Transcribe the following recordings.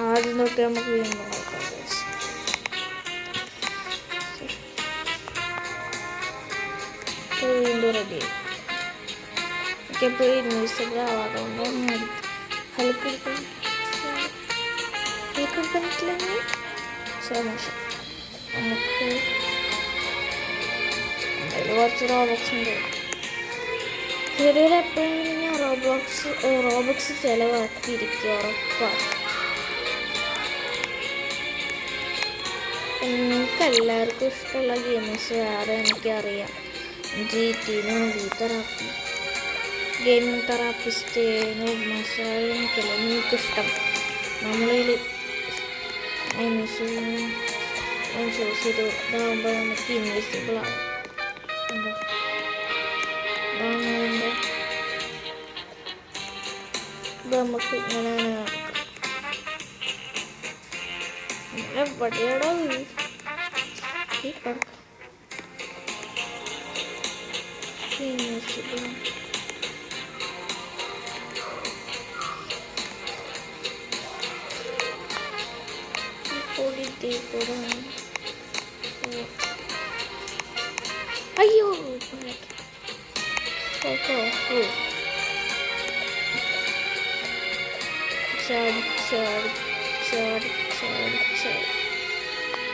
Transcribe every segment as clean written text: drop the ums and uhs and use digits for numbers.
ആദ്യം തൊട്ട് നമുക്ക് വീണ്ടും നോക്കാം. വീണ്ടും റെഡി ആയി. എനിക്കെപ്പോഴും ഇൻവിസിബിൾ ആവാതുകൊണ്ട് ഹെൽപ്പിട്ടില്ലെങ്കിൽ മോശം. നമുക്ക് കുറച്ച് റോബോക്സ് ഉണ്ട്. ചെറിയ എപ്പോഴും റോബോക്സ് ചിലവാക്കിയിരിക്കുക ഉറപ്പാണ്. എനിക്കെല്ലാവർക്കും ഇഷ്ടമുള്ള ഗെയിംസ് വേറെ എനിക്കറിയാം. GT, movie therapy, gaming therapist, എനിക്കല്ല എനിക്കിഷ്ടം. നമ്മളിൽ ചൂസ് ചെയ്ത് ഇതാകുമ്പോൾ നമുക്ക് ഇൻവിസിബിൾ ആവും. ഇത് നമുക്ക് ഇങ്ങനെ എവിടെയാടോ ഇൻവിസിബിൾ. അയ്യോ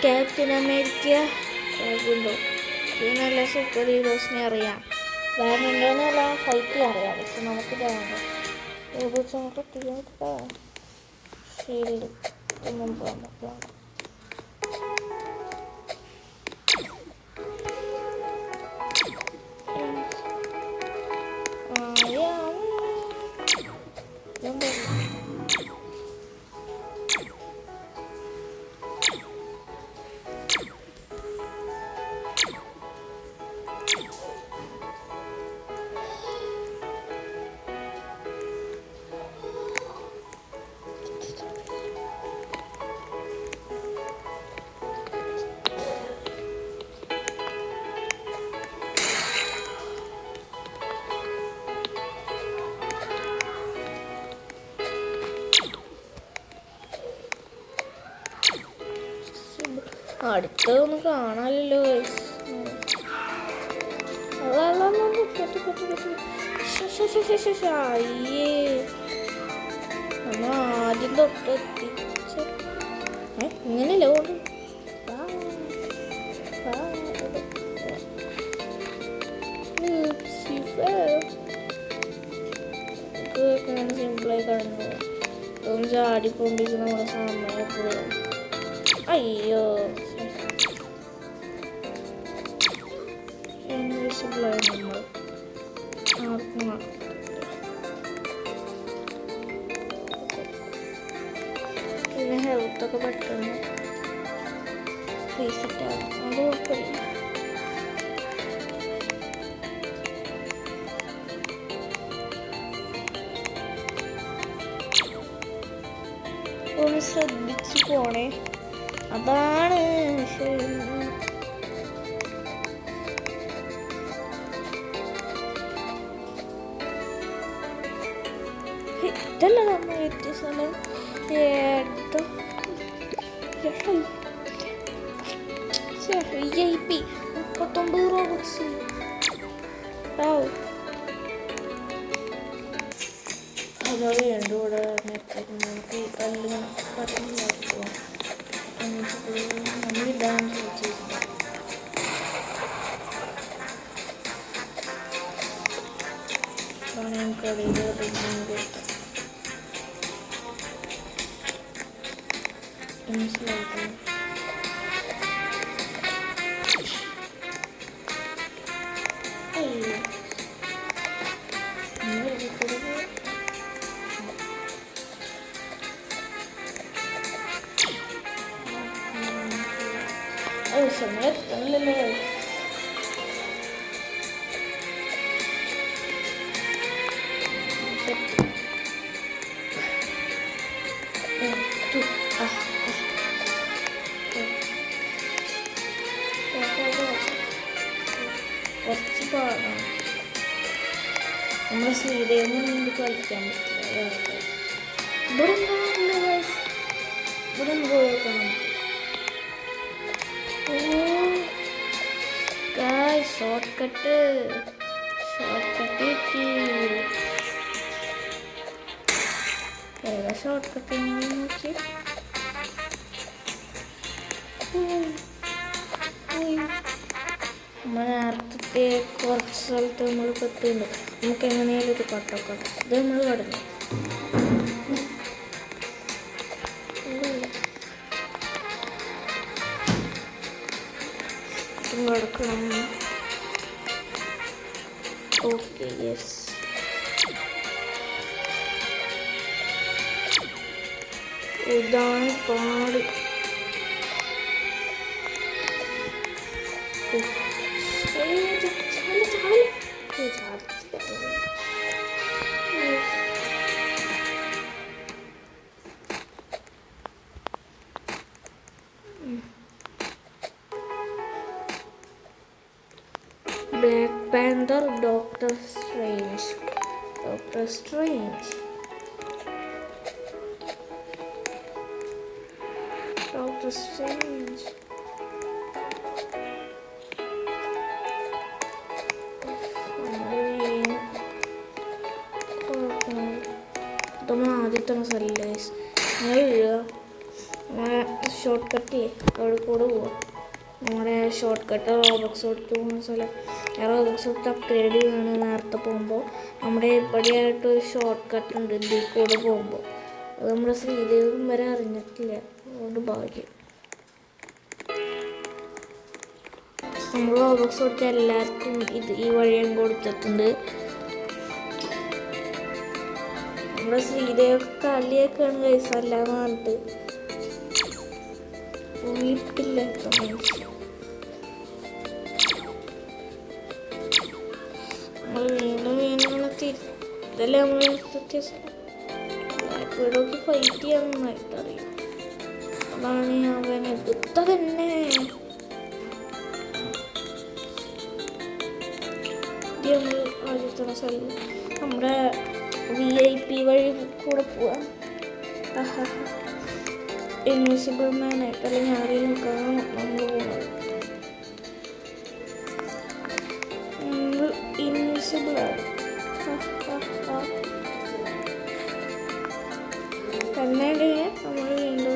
ക്യാപ്റ്റൻ അമേരിക്ക ഉണ്ടോ? ഇത് നല്ല സൂപ്പർ ഹീറോസിനെ അറിയാം. വേറെന്തോന്നല്ല ഫൈറ്റ് അറിയാം. പക്ഷെ നമുക്ക് വേണ്ട ഷീൽഡ് മുമ്പ് നമുക്ക് വേണം. അടുത്തൊന്നും കാണാനല്ലോ. അയ്യേ നമ്മൾ ആദ്യം തൊട്ടെത്തി. ഇങ്ങനെയല്ലേ ഓട്. സിമ്പിളായി കഴിഞ്ഞു. ചാടിക്കൊണ്ടിരിക്കുന്ന നമ്മുടെ സമയത്ത് അയ്യോ ഇൻവിസിബിളായി നമ്മൾ ആർക്കും പിന്നെ ഹെൽത്തൊക്കെ പെട്ടെന്ന് റീസെറ്റ് ആകും. അത് കുഴപ്പമില്ല. ഒന്ന് ശ്രദ്ധിച്ചു പോണേ. അതാണ് ഇതല്ല നമ്മൾ എത്തിയ സ്ഥലം. 39 റോബോക്സ്. അതോ വേണ്ട ഇവിടെ നമുക്ക് കല്ലിങ്ങനെ പറഞ്ഞില്ലായിരിക്കും. നമ്മളിതാണ് ചോദിച്ചത്. കടയിൽ മനസ്സിലാക്കണം. സമയത്തല്ലല്ലോ കുറച്ച് പാടാണ്. നമ്മൾ സീതയൊന്നും കളിക്കാൻ പറ്റില്ല. ഇവിടെ എന്താ അവിടെ ഒന്ന് പോയി നോക്കണം. ഷോർട്ട് കട്ട് കിട്ടി. ഏതാ ഷോർട്ട് കട്ട് നോക്കി. നമ്മൾ നേരത്തെ കുറച്ച് സ്ഥലത്ത് നമ്മൾ പെട്ടുണ്ട്. നമുക്ക് എങ്ങനെയാലും ഒരു കട്ടൊക്കെ ഇത് നമ്മൾ കടന്നു കിടക്കണം. Okay yes. ഇതാണ് പാട്. Black Panther, Doctor Strange. Doctor Strange. Doctor Strange. നമ്മൾ ആദ്യത്തെ മസാല ഷോർട്ട് കട്ടില്ലേ അവിടെ കൂടെ പോവാം. നമ്മുടെ ഷോർട്ട് കട്ട് റോബക്സ് കൊടുത്ത് പോകുന്ന സ്ഥലം. റോബക്സ് കൊടുത്ത് അപ്ഗ്രേഡ് ചെയ്യുകയാണ്. നേരത്തെ പോകുമ്പോൾ നമ്മുടെ ഇവിടെയായിട്ടൊരു ഷോർട്ട് കട്ട് ഉണ്ട് ഇതിൽ കൂടെ പോകുമ്പോൾ. അത് നമ്മുടെ ശ്രീദേവും വരെ അറിഞ്ഞിട്ടില്ല. അതുകൊണ്ട് ഭാഗ്യം. നമ്മൾ റോബക്സ് കൊടുത്ത എല്ലാവർക്കും ഈ വഴിയും കൊടുത്തിട്ടുണ്ട്. നമ്മുടെ ശ്രീദേവൊക്കെ കളിയൊക്കെയാണ് കൈസ അല്ലാന്ന് പറഞ്ഞിട്ട് വീട്ടില്ല. ഇതല്ലേ നമ്മൾ ഇവിടേക്ക് ഫൈറ്റ് ചെയ്യാൻ നന്നായിട്ട് അറിയാം. അതാണ് അവനെ എടുത്ത തന്നെ. നമ്മൾ ആദ്യത്തെ സ്ഥലം നമ്മുടെ VIP വഴി കൂടെ പോവാം. ഇൻവിസിബിൾ മാനായിട്ട് അല്ലെങ്കിൽ ആരെയും നോക്കാനാണ് നമ്മൾ പോകുന്നത്. ഇൻവിസിബിളാണ് തന്നെ. നമ്മൾ വീണ്ടും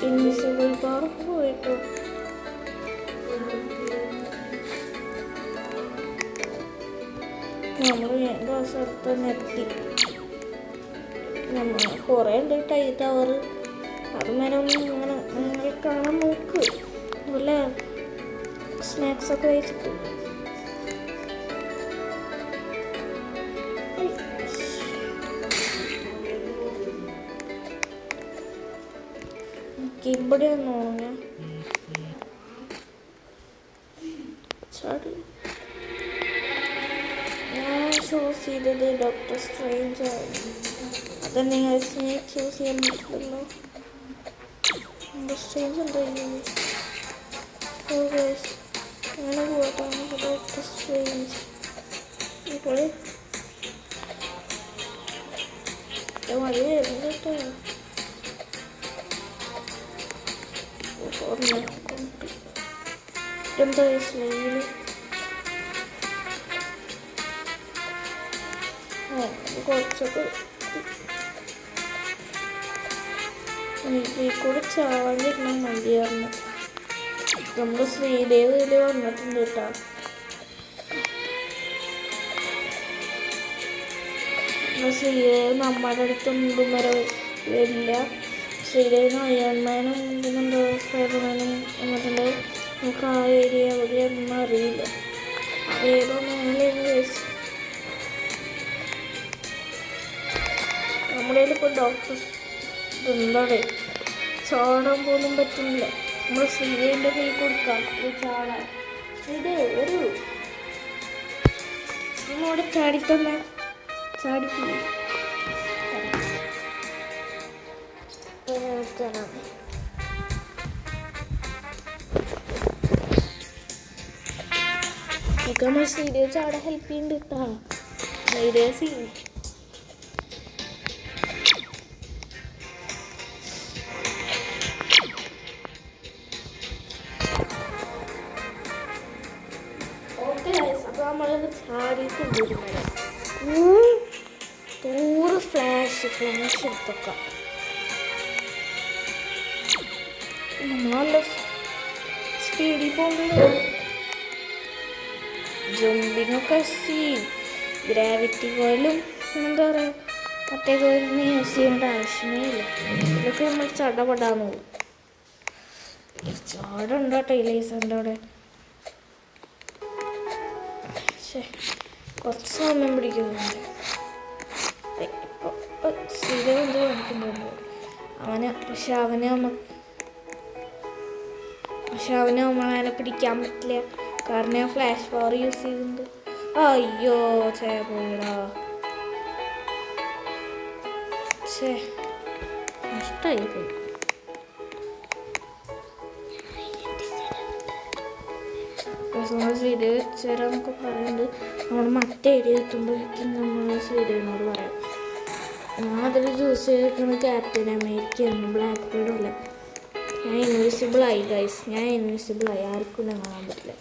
ഇൻവിസിബിൾ പവർ പോയിട്ടു. നമ്മൾ വീണ്ടും ആ സ്ഥലത്ത് നിർത്തി. നമ്മൾ കുറേ ഉണ്ട് ടൈ ടവർ. അത് നേരമൊന്നും ഇങ്ങനെ നിങ്ങൾ കാണാൻ നോക്ക്. അതുപോലെ സ്നാക്സൊക്കെ കഴിച്ചിട്ട് ഇവിടെ ഒന്നും ഞാൻ ചൂസ് ചെയ്തത് ഡോക്ടർ സ്ട്രേഞ്ച് ആയിരുന്നു. അതന്നെ ചൂസ് ചെയ്യാൻ പറ്റില്ലല്ലോ. ഡോക്ടർ സ്ട്രേഞ്ച് എന്താ ചെയ്യുന്നത്? അങ്ങനെ പോകട്ടാണ് ഡോക്ടർ സ്ട്രേഞ്ച്. ഇപ്പോൾ മഴ വരുന്നു കേട്ടോ. എന്താ വയസ്സിൽ കുറച്ചൊക്കെ ഇതിൽ കൂടെ ചാവാണ്ടിരുന്ന മതിയായിരുന്നു. നമ്മുടെ ശ്രീദേവ് ഇതിൽ വന്നിട്ടുണ്ട് കേട്ടോ. ശ്രീദേവ് നമ്മുടെ അടുത്തൊന്നും വരെ വരില്ല. ശ്രീദേവിനും അയൺമാനും പിന്നെന്താ സ്പൈഡർമാനും എന്നിട്ടുണ്ട്. നമുക്ക് ആ ഏരിയ എവിടെയൊന്നും അറിയില്ല. അതേതോ മേലെയാണ് കേസ്. നമ്മുടെ ഇപ്പോൾ ഡോക്ടർ എന്താണ് ചാടാൻ പോലും പറ്റുന്നില്ല. നമ്മൾ ശ്രീദേവിൻ്റെ കൈ കൊടുക്കാം ഒരു ചാടാൻ. ശ്രീദേവ് ഒരു നമ്മളോട് ചാടിത്തന്നെ ചാടിക്കില്ല. നമ്മൾ ശ്രീദേവ് ചാടാൻ ഹെൽപ്പ് ചെയ്യുന്നുണ്ട് കേട്ടോ. ശ്രീദേവ് തൂറ് ഫ്ലാഷ് എടുത്തൊക്കെ നല്ല സ്പീഡിൽ പോകുന്നത്. ജമ്പിങ്ങൊക്കെ സീൻ. ഗ്രാവിറ്റി കോയിലും എന്താ പറയുക മറ്റേ കോയിലൊന്നും യൂസ് ചെയ്യേണ്ട ആവശ്യമേ ഇല്ല. ഇതൊക്കെ നമ്മൾ ചടപടാന്ന് പോകും. ചാടുണ്ടോ ടൈലേഴ്സിൻ്റെ അവിടെ. കുറച്ച് സമയം പിടിക്കുന്നുണ്ട്. ഇപ്പോൾ സ്ഥിരം എന്തോ കാണിക്കുന്നുണ്ട് അവന് നമ്മളെ പിടിക്കാൻ പറ്റില്ല. കാരണം ഞാൻ ഫ്ലാഷ് പവർ യൂസ് ചെയ്തിട്ടുണ്ട്. അയ്യോ പോയിടാ. നഷ്ടമായി പോയി. വീഡിയോ വെച്ചുതരാന്നൊക്കെ പറയുന്നുണ്ട്. നമ്മൾ മറ്റേ ഏരിയ എത്തുമ്പോഴേക്കും നമ്മൾ വീഡിയോനോട് പറയാം. ഞാൻ അതിൽ ചൂസ് ചെയ്തിരിക്കുന്നത് ക്യാപ്റ്റൻ അമേരിക്കയാണ്, ബ്ലാക്ക് ബീഡും അല്ല. ഞാൻ ഇൻവിസിബിളായി ഗൈസ്. ആർക്കും ഞാൻ കാണാൻ പറ്റില്ല.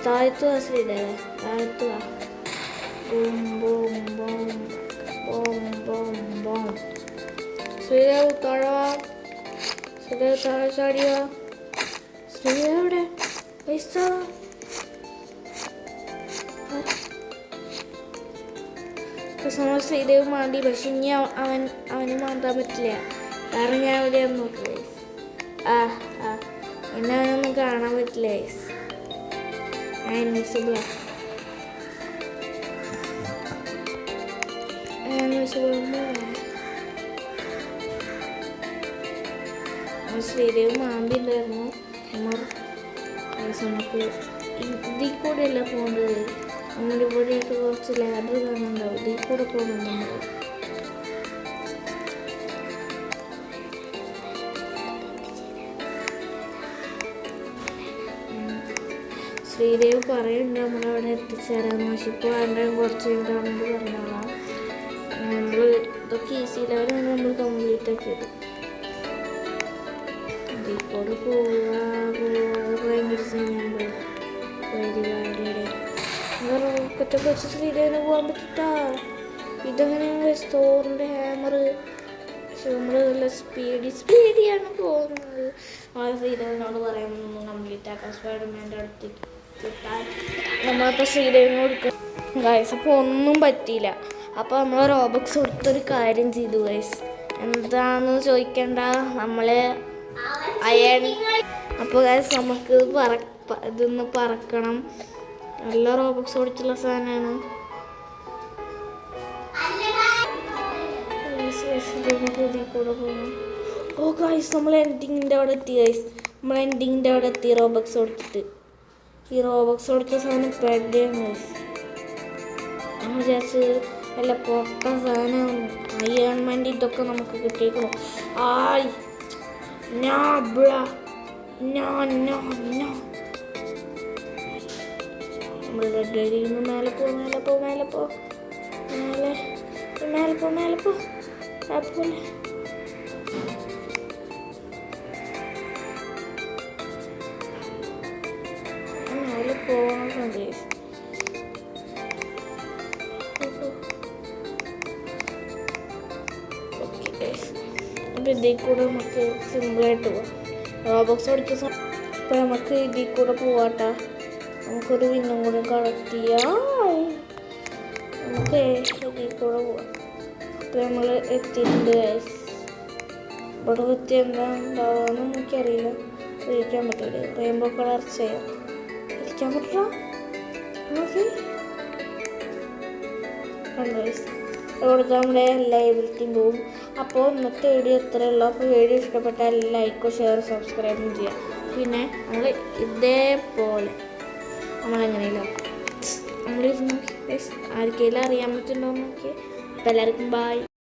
താഴ്ത്തുക ശ്രീദേവ, താഴ്ത്തുക. ശ്രീദേവ് താഴെ ചാടിയ. ശ്രീദേവ് എവിടെ? പൈസ ശ്രീദേവ് മാന്തി. പക്ഷെ ഇനി അവന് മാന്താൻ പറ്റില്ല. കാരണം ഞാൻ ഇവിടെ നോക്കി എന്നെ അവനൊന്നും കാണാൻ പറ്റില്ല. ഞാൻ ഇൻവിസിബിളാ. ശ്രീദേവ് മാന്തി ഉണ്ടായിരുന്നു. നമുക്ക് ഇതിൽ കൂടെ അല്ല പോകേണ്ടത്. നമ്മുടെ ഇവിടെയൊക്കെ കുറച്ച് ലാഡർ കാണുന്നുണ്ടാവും. ഇതിൽ കൂടെ പോകുന്നുണ്ട് നമ്മൾ. ശ്രീദേവ് പറയുന്നുണ്ട് നമ്മളവിടെ എത്തിച്ചേരാന്ന്. പക്ഷെ ഇപ്പോൾ വേണ്ട കുറച്ച് കഴിഞ്ഞിട്ടാണെന്ന് പറഞ്ഞോളാം. നമ്മൾ ഇതൊക്കെ ഈസി ലെവലാണ് നമ്മൾ കംപ്ലീറ്റ് ആക്കിയത്. ഇതിൽ കൂടെ ഭയങ്കര സീനുണ്ട്. റോക്കറ്റൊക്കെ വെച്ച് ശ്രീദേവിന് പോകാൻ പറ്റിട്ടാ. ഇതെങ്ങനെയാണ് സ്റ്റോറിൻ്റെ ഹാമർ. പക്ഷെ നമ്മൾ നല്ല സ്പീഡിയാണ് പോകുന്നത്. ആ ശ്രീദേവിനോട് പറയുമ്പോൾ കംപ്ലീറ്റ് ആക്കാം. സ്പൈഡർമാൻ്റെ അടുത്തേക്ക് കിട്ടാൻ നമ്മളപ്പോൾ ശ്രീദേവിനോട് ഗൈസ്. അപ്പോൾ ഒന്നും പറ്റിയില്ല. അപ്പോൾ നമ്മൾ റോബക്സ് കൊടുത്തൊരു കാര്യം ചെയ്തു ഗൈസ്. എന്താണെന്ന് ചോദിക്കണ്ട, നമ്മൾ അയൺ. അപ്പോൾ ഗൈസ് നമുക്ക് ഇതൊന്ന് പറക്കണം. നല്ല റോബക്സ് കൊടുത്തുള്ള സാധനമാണ്. ഇതിൽ കൂടെ പോകണം. ഓ ഗൈസ് നമ്മൾ എൻഡിങ്ങിൻ്റെ അവിടെ എത്തി ഗൈസ്. റോബക്സ് കൊടുത്തിട്ട്. ഈ റോബക്സ് കൊടുത്ത സാധനം പെടയാണ് ഗൈസ്. ഞാൻ വിചാരിച്ച് അല്ല പൊട്ട സാധനം അയൺമെൻ്റ് ഇതൊക്കെ നമുക്ക് കിട്ടിയേക്കണം. നമ്മൾ റെഡിയിൽ നിന്ന് മേലെ പോ അതുപോലെ മേലെ പോകണം. അപ്പോൾ ഇതിൽ കൂടെ നമുക്ക് സിമ്പിളായിട്ട് പോവാം. റോബക്സ് പഠിച്ച അപ്പോൾ നമുക്ക് ഇതിൽ കൂടെ പോവാട്ടാ. നമുക്കൊരു വിന്നും കൂടെ കളക്ട് ചെയ്യാം. നമുക്ക് ഇതിൽ കൂടെ പോവാം. അപ്പോൾ നമ്മൾ എത്തിയിട്ടുണ്ട്. ഇവിടെ എത്തി എന്താ ഉണ്ടാവുമെന്ന് എനിക്കറിയില്ല. ഇരിക്കാൻ പറ്റില്ല. റെയിൻബോ കളർ ചെയ്യാം. ഇരിക്കാൻ പറ്റില്ല. ഓക്കെ കൊടുക്കാൻ നമ്മുടെ ലൈബ്രറ്റിയും പോകും. അപ്പോൾ ഇന്നത്തെ വീഡിയോ ഇത്രയുള്ളൂ. അപ്പോൾ വീഡിയോ ഇഷ്ടപ്പെട്ടാൽ ലൈക്കോ ഷെയർ സബ്സ്ക്രൈബും ചെയ്യാം. പിന്നെ നമ്മൾ ഇതേപോലെ നമ്മളെങ്ങനെയല്ലോ നമ്മൾ ആർക്കെങ്കിലും അറിയാൻ പറ്റുന്നുണ്ടോ നോക്കി. അപ്പോൾ എല്ലാവർക്കും ബൈ.